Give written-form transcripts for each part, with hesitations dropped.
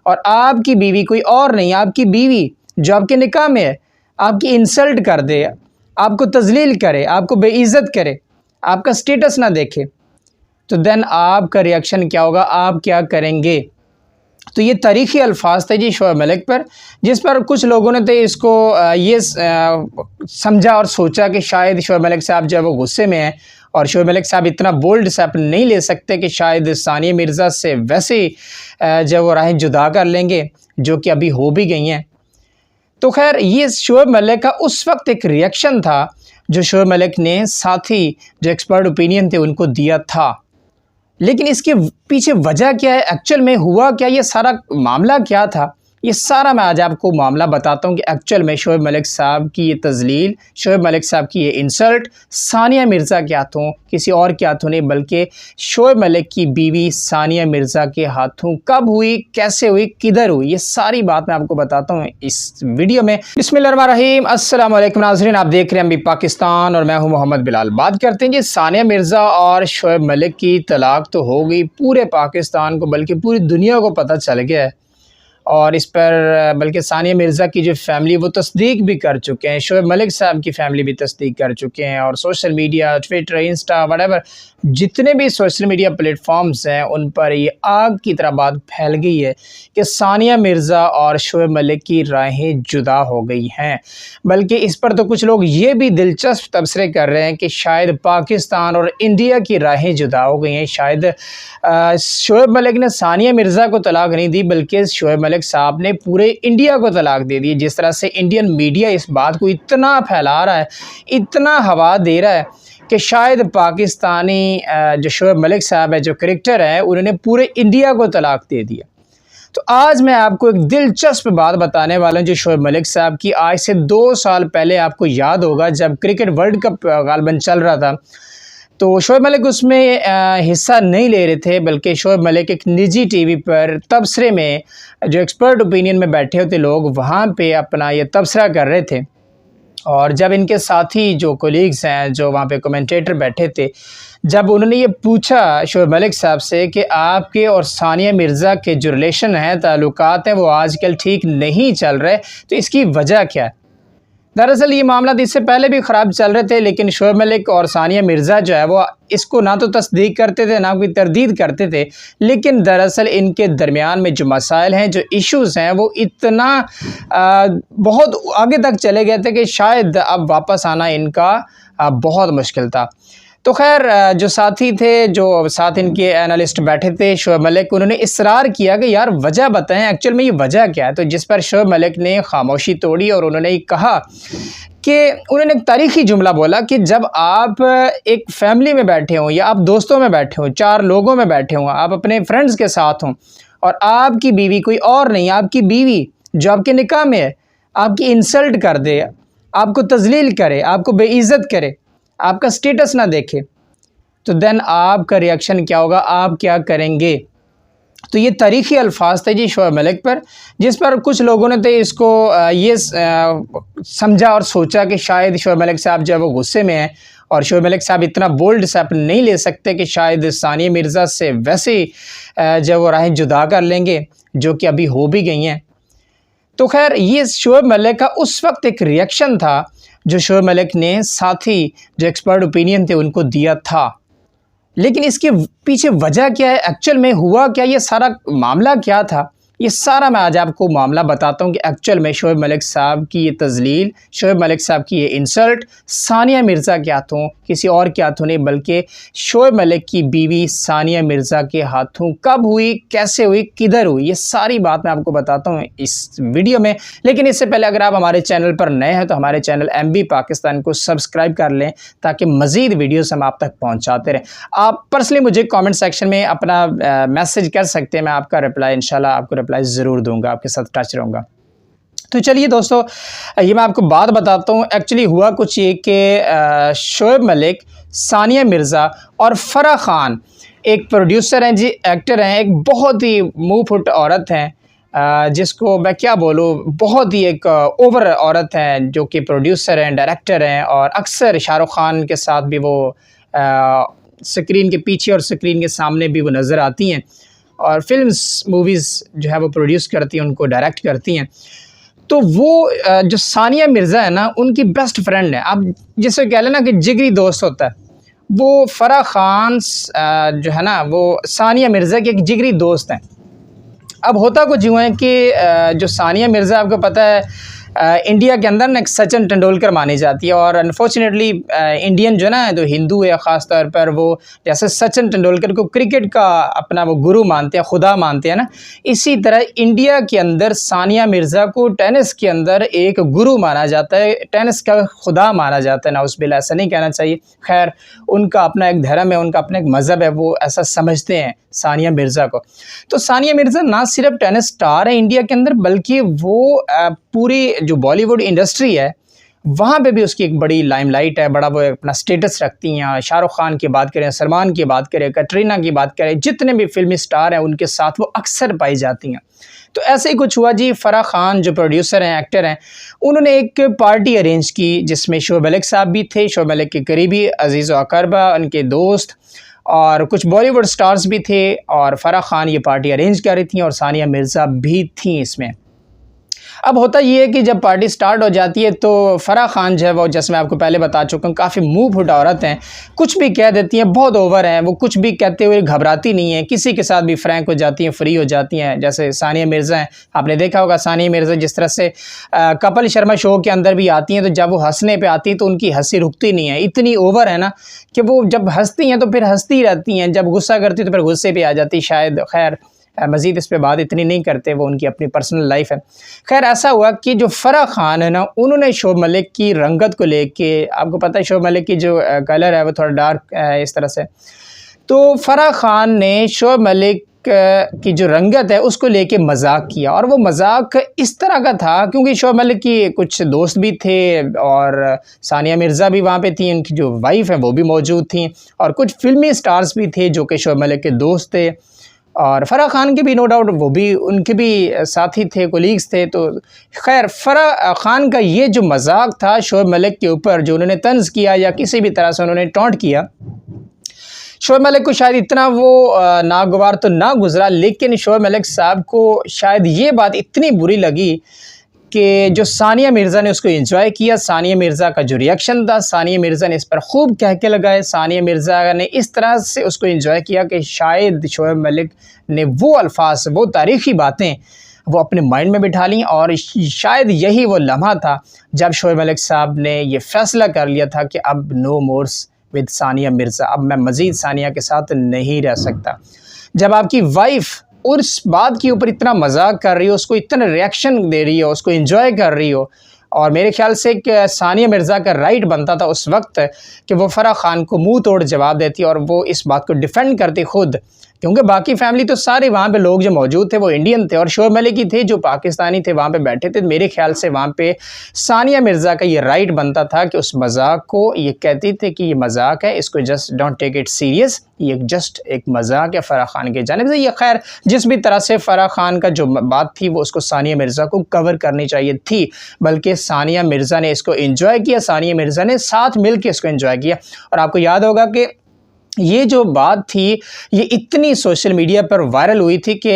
और आपकी बीवी कोई और नहीं, आपकी बीवी जो आपके निकाह में है, आपकी इंसल्ट कर दे, आपको तजलील करे, आपको बेइज्जत करे, आपका स्टेटस ना देखे, तो देन आपका रिएक्शन क्या होगा, आप क्या करेंगे। तो ये तारीख़ी अल्फाज थे जी शोएब मलिक पर, जिस पर कुछ लोगों ने तो इसको ये समझा और सोचा कि शायद शोएब मलिक साहब जो है वो गुस्से में हैं और शोएब मलिक साहब इतना बोल्ड स्टेप नहीं ले सकते कि शायद सानिया मिर्ज़ा से वैसे ही जो वो राहें जुदा कर लेंगे, जो कि अभी हो भी गई हैं। तो खैर ये शोएब मलिक का उस वक्त एक रिएक्शन था जो शोएब मलिक ने साथी जो एक्सपर्ट ओपिनियन थे उनको दिया था। लेकिन इसके पीछे वजह क्या है, एक्चुअल में हुआ क्या, ये सारा मामला क्या था, ये सारा मैं आज आपको मामला बताता हूँ कि एक्चुअल में शोएब मलिक साहब की ये तजलील, शोएब मलिक साहब की ये इंसल्ट सानिया मिर्ज़ा के हाथों, किसी और के हाथों नहीं बल्कि शोएब मलिक की बीवी सानिया मिर्ज़ा के हाथों कब हुई, कैसे हुई, किधर हुई, ये सारी बात मैं आपको बताता हूँ इस वीडियो में। बिस्मिल्लाहिर्रहमानिर्रहीम, अस्सलाम वालेकुम नाज़रीन, आप देख रहे हैं अम्बी पाकिस्तान और मैं हूँ मोहम्मद बिलाल। बात करते हैं जी सानिया मिर्ज़ा और शोएब मलिक की तलाक तो हो गई, पूरे पाकिस्तान को बल्कि पूरी दुनिया को पता चल गया है और इस पर बल्कि सानिया मिर्ज़ा की जो फैमिली वो तस्दीक भी कर चुके हैं, शोएब मलिक साहब की फैमिली भी तस्दीक कर चुके हैं और social media, Twitter, Insta, whatever जितने भी सोशल मीडिया प्लेटफॉर्म्स हैं उन पर ये आग की तरह बात फैल गई है कि सानिया मिर्ज़ा और शोएब मलिक की राहें जुदा हो गई हैं। बल्कि इस पर तो कुछ लोग ये भी दिलचस्प तबसरे कर रहे हैं कि शायद पाकिस्तान और इंडिया की राहें जुदा हो गई हैं। शायद शोएब मलिक ने सानिया मिर्ज़ा को तलाक नहीं दी बल्कि शोएब मलिक साहब ने पूरे इंडिया को तलाक दे दी। जिस तरह से इंडियन मीडिया इस बात को इतना फैला रहा है, इतना हवा दे रहा है कि शायद पाकिस्तानी जो शोएब मलिक साहब है, जो क्रिकेटर है, उन्होंने पूरे इंडिया को तलाक दे दिया। तो आज मैं आपको एक दिलचस्प बात बताने वाला हूँ जो शोएब मलिक साहब की आज से 2 साल पहले, आपको याद होगा जब क्रिकेट वर्ल्ड कप गालिबन चल रहा था तो शोएब मलिक उसमें हिस्सा नहीं ले रहे थे, बल्कि शोएब मलिक एक निजी टीवी पर तबसरे में जो एक्सपर्ट ओपिनियन में बैठे होते लोग वहाँ पे अपना ये तबसरा कर रहे थे। और जब इनके साथी जो कोलीग्स हैं, जो वहाँ पे कमेंटेटर बैठे थे, जब उन्होंने ये पूछा शोएब मलिक साहब से कि आपके और सानिया मिर्ज़ा के जो रिलेशन हैं, ताल्लुकात हैं, वो आजकल ठीक नहीं चल रहे, तो इसकी वजह क्या है। दरअसल ये मामला इससे पहले भी ख़राब चल रहे थे, लेकिन शोएब मलिक और सानिया मिर्ज़ा जो है वो इसको ना तो तस्दीक करते थे ना कोई तरदीद करते थे। लेकिन दरअसल इनके दरमियान में जो मसाइल हैं, जो इश्यूज़ हैं, वो इतना बहुत आगे तक चले गए थे कि शायद अब वापस आना इनका बहुत मुश्किल था। तो खैर जो साथी थे, जो साथ इनके एनालिस्ट बैठे थे शोएब मलिक, उन्होंने इसरार किया कि यार वजह बताएं, एक्चुअल में ये वजह क्या है। तो जिस पर शोएब मलिक ने खामोशी तोड़ी और उन्होंने कहा कि उन्होंने एक तारीख़ी जुमला बोला कि जब आप एक फैमिली में बैठे हों या आप दोस्तों में बैठे हों, 4 लोगों में बैठे हों, आप अपने फ्रेंड्स के साथ हों और आपकी बीवी कोई और नहीं, आपकी बीवी जो आपके निकाह में है, आपकी इंसल्ट कर दे, आपको तजलील करे, आपको बेइज्जत करे, आपका स्टेटस ना देखे, तो देन आपका रिएक्शन क्या होगा, आप क्या करेंगे। तो ये तारीख़ी अल्फाज थे जी शोएब मलिक पर, जिस पर कुछ लोगों ने तो इसको ये समझा और सोचा कि शायद शोएब मलिक साहब जो है वो गुस्से में हैं और शोएब मलिक साहब इतना बोल्ड स्टेप नहीं ले सकते कि शायद सानिया मिर्ज़ा से वैसे ही जो वो राहें जुदा कर लेंगे, जो कि अभी हो भी गई हैं। तो खैर ये शोएब मलिक का उस वक्त एक रिएक्शन था जो शोएब मलिक ने साथी जो एक्सपर्ट ओपिनियन थे उनको दिया था। लेकिन इसके पीछे वजह क्या है, एक्चुअल में हुआ क्या, ये सारा मामला क्या था, ये सारा मैं आज आपको मामला बताता हूँ कि एक्चुअल में शोएब मलिक साहब की ये तजलील, शोएब मलिक साहब की ये इंसल्ट सानिया मिर्ज़ा के हाथों, किसी और के हाथों नहीं बल्कि शोएब मलिक की बीवी सानिया मिर्ज़ा के हाथों कब हुई, कैसे हुई, किधर हुई, ये सारी बात मैं आपको बताता हूँ इस वीडियो में। लेकिन इससे पहले अगर आप हमारे चैनल पर नए हैं तो हमारे चैनल MB पाकिस्तान को सब्सक्राइब कर लें ताकि मज़ीद वीडियोस हम आप तक पहुँचाते रहें। आप पर्सनली मुझे कॉमेंट सेक्शन में अपना मैसेज कर सकते हैं, मैं आपका रिप्लाई इंशाल्लाह आपको रिप्लाई ज़रूर दूंगा, आपके साथ टच रहूँगा। तो चलिए दोस्तों, ये मैं आपको बात बताता हूँ। एक्चुअली हुआ कुछ ये कि शोएब मलिक, सानिया मिर्ज़ा और फ़राह ख़ान एक प्रोड्यूसर हैं जी, एक्टर हैं, एक बहुत ही मुँह फुट औरत हैं, जिसको मैं क्या बोलूँ, बहुत ही एक ओवर औरत हैं जो कि प्रोड्यूसर हैं, डायरेक्टर हैं और अक्सर शाहरुख खान के साथ भी वो स्क्रीन के पीछे और स्क्रीन के सामने भी वो नज़र आती हैं। और फिल्म्स मूवीज़ जो है वो प्रोड्यूस करती हैं, उनको डायरेक्ट करती हैं। तो वो जो सानिया मिर्ज़ा है ना, उनकी बेस्ट फ्रेंड है। आप जिसे कह लें ना कि जिगरी दोस्त होता है, वो फ़राह खान जो है ना वो सानिया मिर्ज़ा की एक जिगरी दोस्त हैं। अब होता कुछ यूँ है कि जो सानिया मिर्ज़ा आपको पता है इंडिया के अंदर ना एक सचिन तेंदुलकर मानी जाती है, और अनफॉर्चुनेटली इंडियन जो है ना, जो हिंदू है ख़ास तौर पर, वो जैसे सचिन तेंदुलकर को क्रिकेट का अपना वो गुरु मानते हैं, खुदा मानते हैं ना, इसी तरह इंडिया के अंदर सानिया मिर्ज़ा को टेनिस के अंदर एक गुरु माना जाता है, टेनिस का खुदा माना जाता है। नाउज़ुबिल्लाह, ऐसा नहीं कहना चाहिए। खैर, उनका अपना एक धर्म है, उनका अपना एक मज़हब है, वो ऐसा समझते हैं सानिया मिर्ज़ा को। तो सानिया मिर्ज़ा ना सिर्फ टेनिस स्टार है इंडिया के अंदर, बल्कि वो पूरी जो बॉलीवुड इंडस्ट्री है वहाँ पे भी उसकी एक बड़ी लाइमलाइट है, बड़ा वो अपना स्टेटस रखती हैं। शाहरुख खान की बात करें, सलमान की बात करें, कैटरीना की बात करें, जितने भी फिल्मी स्टार हैं उनके साथ वो अक्सर पाई जाती हैं। तो ऐसे ही कुछ हुआ जी। फ़राह खान जो प्रोड्यूसर हैं, एक्टर हैं, उन्होंने एक पार्टी अरेंज की जिसमें शोएब मलिक साहब भी थे, शोएब मलिक के करीबी अजीज़ व अक़रबा, उनके दोस्त और कुछ बॉलीवुड स्टार्स भी थे, और फ़राह खान ये पार्टी अरेंज कर रही थी और सानिया मिर्ज़ा भी थी इसमें। अब होता ये है कि जब पार्टी स्टार्ट हो जाती है तो फ़राह खान जो है वो, जैसे मैं आपको पहले बता चुका हूँ, काफ़ी मुँह फुट औरत हैं, कुछ भी कह देती हैं, बहुत ओवर हैं, वो कुछ भी कहते हुए घबराती नहीं हैं, किसी के साथ भी फ्रैंक हो जाती हैं, फ्री हो जाती हैं। जैसे सानिया मिर्ज़ा हैं, आपने देखा होगा सानिया मिर्ज़ा जिस तरह से कपिल शर्मा शो के अंदर भी आती हैं, तो जब वो हंसने पे आती हैं तो उनकी हंसी रुकती नहीं है, इतनी ओवर है ना कि वो जब हंसती हैं तो फिर हंसती रहती हैं, जब गुस्सा करती तो फिर गुस्से पे आ जाती। शायद खैर मज़ीद इस पे बात इतनी नहीं करते, वो उनकी अपनी पर्सनल लाइफ है। खैर, ऐसा हुआ कि जो फ़राह खान है ना, उन्होंने शोएब मलिक की रंगत को लेके, आपको पता है शोएब मलिक की जो कलर है वो थोड़ा डार्क है इस तरह से, तो फ़राह खान ने शोएब मलिक की जो रंगत है उसको लेके मजाक किया, और वो मजाक इस तरह का था क्योंकि शोएब मलिक की कुछ दोस्त भी थे और सानिया मिर्ज़ा भी वहाँ पे थी, उनकी जो वाइफ है वो भी मौजूद थी, और कुछ फिल्मी स्टार्स भी थे जो कि शोएब मलिक के दोस्त थे, और फ़राह खान के भी नो डाउट वो भी, उनके भी साथी थे, कोलीग्स थे। तो खैर, फ़राह खान का ये जो मजाक था शोएब मलिक के ऊपर, जो उन्होंने तंज़ किया या किसी भी तरह से उन्होंने टॉन्ट किया, शोएब मलिक को शायद इतना वो नागवार तो ना गुज़रा, लेकिन शोएब मलिक साहब को शायद ये बात इतनी बुरी लगी कि जो सानिया मिर्ज़ा ने उसको एंजॉय किया। सानिया मिर्ज़ा का जो रिएक्शन था, सानिया मिर्ज़ा ने इस पर खूब कहके लगाए, सानिया मिर्ज़ा ने इस तरह से उसको एंजॉय किया कि शायद शोएब मलिक ने वो अल्फाज, वो तारीख़ी बातें वो अपने माइंड में बिठा ली, और शायद यही वो लम्हा था जब शोएब मलिक साहब ने ये फ़ैसला कर लिया था कि अब no more with Sania Mirza, अब मैं मज़ीद सानिया के साथ नहीं रह सकता। जब आपकी वाइफ उस बात के ऊपर इतना मजाक कर रही हो, उसको इतना रिएक्शन दे रही हो, उसको एंजॉय कर रही हो, और मेरे ख्याल से कि सानिया मिर्ज़ा का राइट बनता था उस वक्त कि वो फ़राह खान को मुंह तोड़ जवाब देती और वो इस बात को डिफेंड करती खुद, क्योंकि बाकी फैमिली तो सारे वहाँ पे लोग जो मौजूद थे वो इंडियन थे और शोएब मलिक ही थे जो पाकिस्तानी थे वहाँ पे बैठे थे। मेरे ख्याल से वहाँ पे सानिया मिर्ज़ा का ये राइट बनता था कि उस मजाक को, ये कहती थी कि ये मजाक है, इसको just don't take it serious, ये जस्ट एक मजाक है फ़राह खान की जानिब से। ये खैर जिस भी तरह से फ़राह खान का जो बात थी वो उसको सानिया मिर्ज़ा को कवर करनी चाहिए थी, बल्कि सानिया मिर्ज़ा ने इसको एंजॉय किया, सानिया मिर्ज़ा ने साथ मिल के इसको एंजॉय किया। और आपको याद होगा कि ये जो बात थी ये इतनी सोशल मीडिया पर वायरल हुई थी कि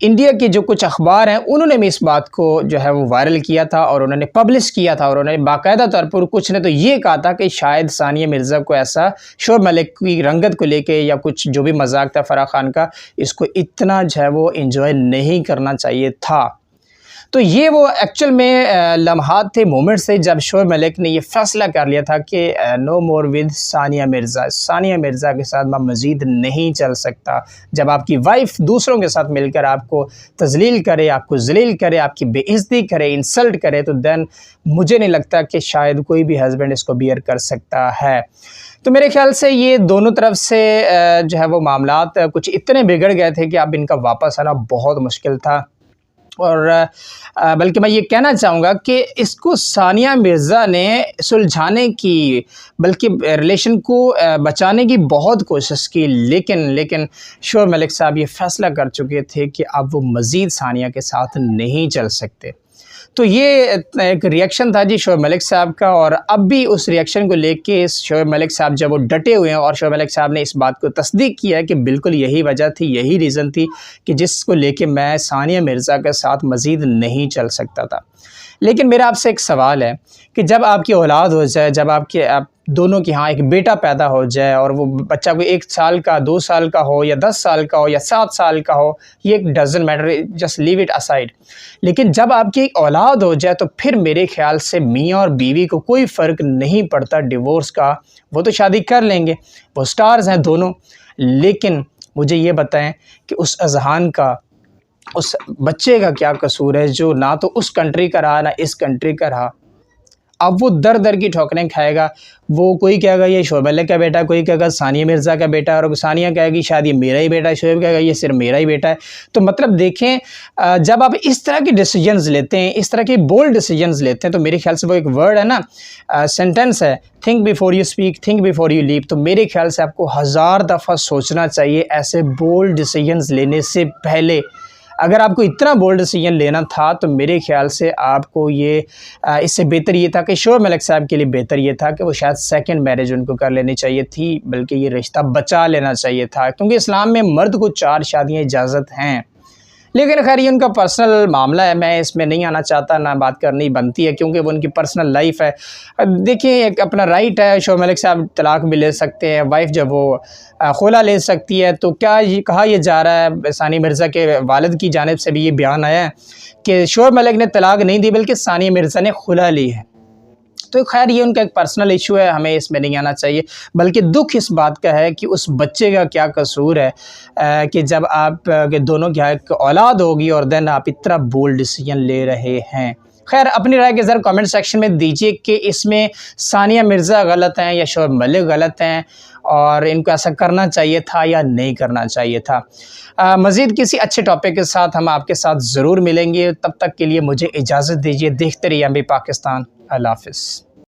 इंडिया के जो कुछ अखबार हैं उन्होंने भी इस बात को जो है वो वायरल किया था और उन्होंने पब्लिश किया था, और उन्होंने बाकायदा तौर पर कुछ ने तो ये कहा था कि शायद सानिया मिर्ज़ा को ऐसा शोएब मलिक की रंगत को लेके या कुछ जो भी मजाक था फ़राह खान का, इसको इतना जो है वो इंजॉय नहीं करना चाहिए था। तो ये वो एक्चुअल में लम्हात थे, मोमेंट्स थे जब शोएब मलिक ने ये फ़ैसला कर लिया था कि no more with Sania Mirza, Sania Mirza के साथ मैं मज़ीद नहीं चल सकता। जब आपकी वाइफ दूसरों के साथ मिलकर आपको तज़लील करे, आपको ज़लील करे, आपकी बेइज़्ज़ती करे, इंसल्ट करे, तो देन मुझे नहीं लगता कि शायद कोई भी हस्बैंड इसको बियर कर सकता है। तो मेरे ख़्याल से ये दोनों तरफ से जो है वो मामलात कुछ इतने बिगड़ गए थे कि अब इनका वापस आना बहुत मुश्किल था। और बल्कि मैं ये कहना चाहूँगा कि इसको सानिया मिर्ज़ा ने सुलझाने की, बल्कि रिलेशन को बचाने की बहुत कोशिश की, लेकिन शोएब मलिक साहब ये फ़ैसला कर चुके थे कि अब वो मज़ीद सानिया के साथ नहीं चल सकते। तो ये एक रिएक्शन था जी शोएब मलिक साहब का, और अब भी उस रिएक्शन को लेके शोएब मलिक साहब जब वो डटे हुए हैं, और शोएब मलिक साहब ने इस बात को तस्दीक किया है कि बिल्कुल यही वजह थी, यही रीज़न थी कि जिसको लेके मैं सानिया मिर्ज़ा के साथ मज़ीद नहीं चल सकता था। लेकिन मेरा आपसे एक सवाल है कि जब आपकी औलाद हो जाए, जब आप दोनों के यहाँ एक बेटा पैदा हो जाए, और वो बच्चा कोई 1 साल का, 2 साल का हो, या 10 साल का हो, या 7 साल का हो, ये doesn't matter, just leave it aside. लेकिन जब आपकी एक औलाद हो जाए तो फिर मेरे ख़्याल से मियाँ और बीवी को कोई फ़र्क नहीं पड़ता डिवोर्स का, वो तो शादी कर लेंगे, वो स्टार्स हैं दोनों। लेकिन मुझे ये बताएं कि उस अज़हान का, उस बच्चे का क्या कसूर है जो ना तो उस कंट्री का रहा ना इस कंट्री का रहा। अब वो दर दर की ठोकरें खाएगा। वो कोई कहेगा ये शोएब मलिक का बेटा, कोई कहेगा सानिया मिर्ज़ा का बेटा, और सानिया कहेगी शायद ये मेरा ही बेटा है, शोएब कहेगा ये सिर्फ मेरा ही बेटा है। तो मतलब देखें, जब आप इस तरह के डिसीजंस लेते हैं, इस तरह के बोल्ड डिसीजंस लेते हैं, तो मेरे ख्याल से वो एक वर्ड है ना, सेंटेंस है, think before you speak, think before you leave. तो मेरे ख्याल से आपको 1000 दफ़ा सोचना चाहिए ऐसे बोल्ड डिसीजंस लेने से पहले। अगर आपको इतना बोल्ड डिसीजन लेना था तो मेरे ख्याल से आपको ये इससे बेहतर ये था कि शोएब मलिक साहब के लिए बेहतर ये था कि वो शायद सेकंड मैरिज उनको कर लेनी चाहिए थी, बल्कि ये रिश्ता बचा लेना चाहिए था, क्योंकि इस्लाम में मर्द को 4 शादियाँ इजाज़त हैं। लेकिन खैर ये उनका पर्सनल मामला है, मैं इसमें नहीं आना चाहता, ना बात करनी बनती है, क्योंकि वो उनकी पर्सनल लाइफ है। देखिए, एक अपना राइट है, शोएब मलिक साहब तलाक भी ले सकते हैं, वाइफ जब वो खुला ले सकती है। तो क्या ये कहा यह जा रहा है, सानिया मिर्ज़ा के वालिद की जानिब से भी ये बयान आया है कि शोएब मलिक ने तलाक नहीं दी बल्कि सानिया मिर्ज़ा ने खुला ली है। तो खैर ये उनका एक पर्सनल इशू है, हमें इसमें नहीं आना चाहिए। बल्कि दुख इस बात का है कि उस बच्चे का क्या कसूर है कि जब आप के दोनों की एक औलाद होगी और देन आप इतना बोल्ड डिसीजन ले रहे हैं। खैर अपनी राय के ज़रा कमेंट सेक्शन में दीजिए कि इसमें सानिया मिर्ज़ा गलत हैं या शोएब मलिक गलत हैं, और इनको ऐसा करना चाहिए था या नहीं करना चाहिए था। मज़ीद किसी अच्छे टॉपिक के साथ हम आपके साथ ज़रूर मिलेंगे। तब तक के लिए मुझे इजाज़त दीजिए। देखते रहिए एमबी पाकिस्तान। अल्लाह हाफ़िज़।